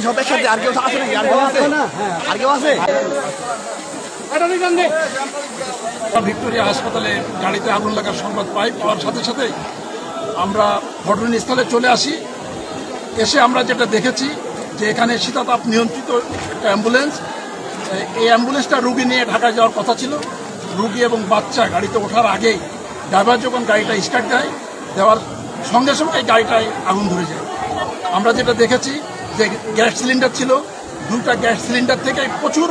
সবের সাথে আর কেউ আছে নাকি? আর কেউ আছে? আর কেউ আছে? ভিক্টোরিয়া হাসপাতালে গাড়িতে আগুন লাগার সংবাদ পাওয়ার সাথে সাথে আমরা ঘটনাস্থলে চলে আসি। এসে আমরা যেটা দেখেছি যে এখানে শীতাতাপ নিয়ন্ত্রিত একটা অ্যাম্বুলেন্স, এই অ্যাম্বুলেন্সটা রুগী নিয়ে ঢাকায় যাওয়ার কথা ছিল। রুগী এবং বাচ্চা গাড়িতে ওঠার আগেই ড্রাইভার যখন গাড়িটা স্টার্ট দেওয়ার সঙ্গে সঙ্গে এই গাড়িটায় আগুন ধরে যায়। আমরা যেটা দেখেছি যে গ্যাস সিলিন্ডার ছিল, 2টা গ্যাস সিলিন্ডার থেকে প্রচুর